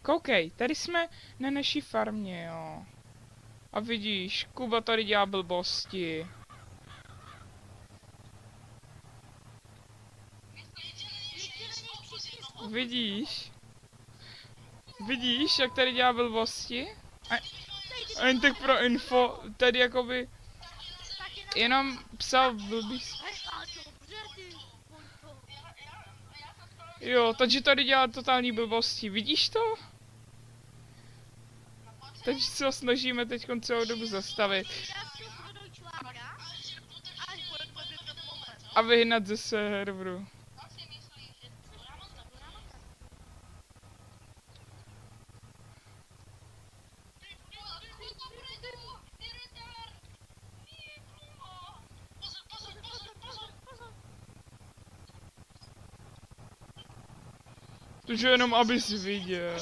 Koukej, tady jsme na naší farmě, jo. A vidíš, Kuba tady dělá blbosti. Vidíš? Vidíš, jak tady dělá blbosti? A jen tak pro info, tady jakoby jenom psal blbý. Jo, takže tady dělá totální blbosti, vidíš to? Takže se ho snažíme teď celou dobu zastavit. A vyhnat ze serveru. Takže jenom abys viděl.